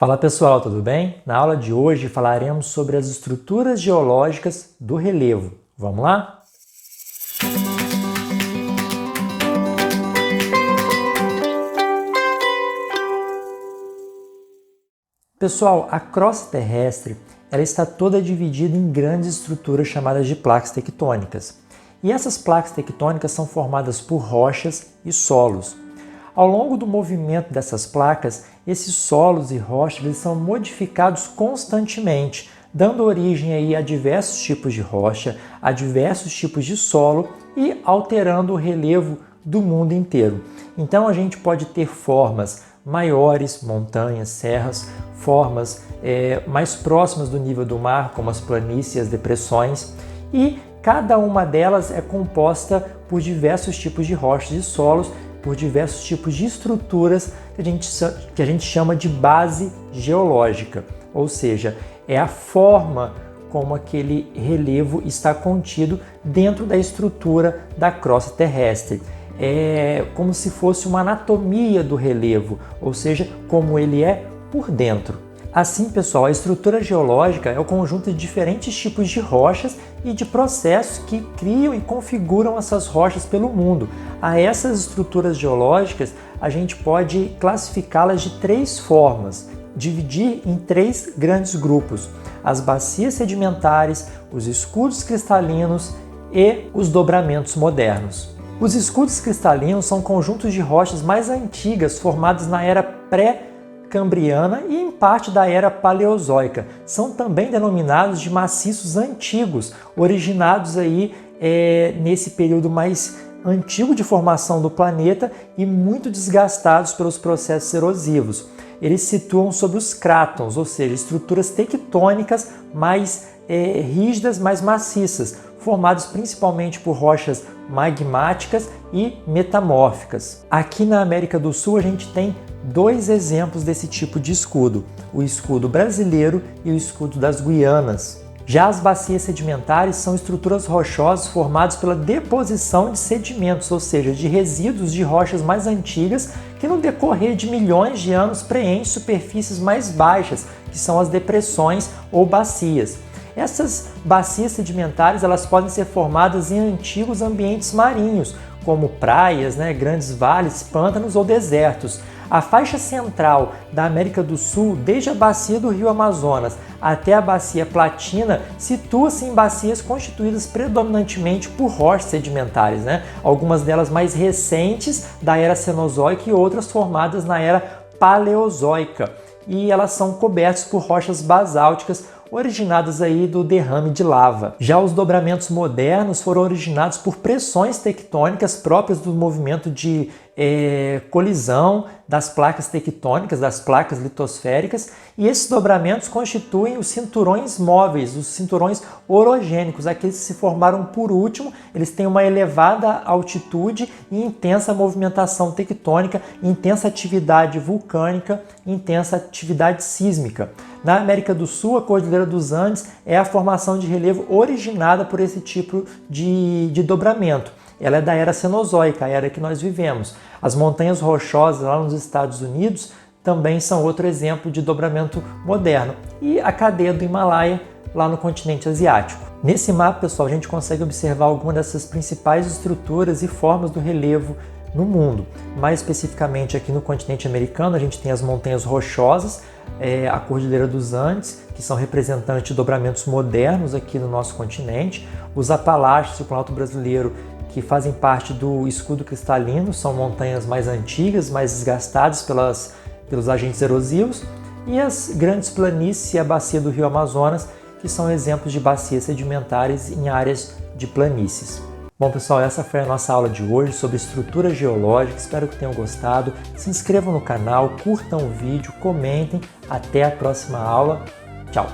Fala pessoal, tudo bem? Na aula de hoje falaremos sobre as estruturas geológicas do relevo. Vamos lá? Pessoal, a crosta terrestre ela está toda dividida em grandes estruturas chamadas de placas tectônicas. E essas placas tectônicas são formadas por rochas e solos. Ao longo do movimento dessas placas, esses solos e rochas eles são modificados constantemente, dando origem aí a diversos tipos de rocha, a diversos tipos de solo e alterando o relevo do mundo inteiro. Então a gente pode ter formas maiores, montanhas, serras, formas mais próximas do nível do mar, como as planícies e as depressões, e cada uma delas é composta por diversos tipos de rochas e solos, por diversos tipos de estruturas que a gente chama de base geológica, ou seja, é a forma como aquele relevo está contido dentro da estrutura da crosta terrestre. É como se fosse uma anatomia do relevo, ou seja, como ele é por dentro. Assim, pessoal, a estrutura geológica é o conjunto de diferentes tipos de rochas e de processos que criam e configuram essas rochas pelo mundo. A essas estruturas geológicas, a gente pode classificá-las de três formas, dividir em três grandes grupos: as bacias sedimentares, os escudos cristalinos e os dobramentos modernos. Os escudos cristalinos são conjuntos de rochas mais antigas formadas na era pré-cambriana e em parte da era paleozoica. São também denominados de maciços antigos, originados aí nesse período mais antigo de formação do planeta e muito desgastados pelos processos erosivos. Eles se situam sobre os crátons, ou seja, estruturas tectônicas mais rígidas, mais maciças, formados principalmente por rochas magmáticas e metamórficas. Aqui na América do Sul a gente tem dois exemplos desse tipo de escudo, o escudo brasileiro e o escudo das Guianas. Já as bacias sedimentares são estruturas rochosas formadas pela deposição de sedimentos, ou seja, de resíduos de rochas mais antigas que no decorrer de milhões de anos preenchem superfícies mais baixas, que são as depressões ou bacias. Essas bacias sedimentares elas podem ser formadas em antigos ambientes marinhos, como praias, grandes vales, pântanos ou desertos. A faixa central da América do Sul, desde a bacia do Rio Amazonas até a bacia Platina, situa-se em bacias constituídas predominantemente por rochas sedimentares, algumas delas mais recentes da era Cenozoica e outras formadas na era Paleozoica. E elas são cobertas por rochas basálticas originadas aí do derrame de lava. Já os dobramentos modernos foram originados por pressões tectônicas próprias do movimento de colisão das placas tectônicas, das placas litosféricas, e esses dobramentos constituem os cinturões móveis, os cinturões orogênicos, aqueles que se formaram por último. Eles têm uma elevada altitude e intensa movimentação tectônica, intensa atividade vulcânica, intensa atividade sísmica. Na América do Sul, a Cordilheira dos Andes é a formação de relevo originada por esse tipo de dobramento. Ela é da era Cenozoica, a era que nós vivemos. As montanhas rochosas lá nos Estados Unidos também são outro exemplo de dobramento moderno. E a cadeia do Himalaia lá no continente asiático. Nesse mapa, pessoal, a gente consegue observar algumas dessas principais estruturas e formas do relevo no mundo. Mais especificamente aqui no continente americano, a gente tem as montanhas rochosas, a Cordilheira dos Andes, que são representantes de dobramentos modernos aqui no nosso continente. Os Apalaches, o Planalto brasileiro, que fazem parte do escudo cristalino, são montanhas mais antigas, mais desgastadas pelos agentes erosivos. E as grandes planícies e a bacia do Rio Amazonas, que são exemplos de bacias sedimentares em áreas de planícies. Bom, pessoal, essa foi a nossa aula de hoje sobre estrutura geológica. Espero que tenham gostado. Se inscrevam no canal, curtam o vídeo, comentem. Até a próxima aula. Tchau!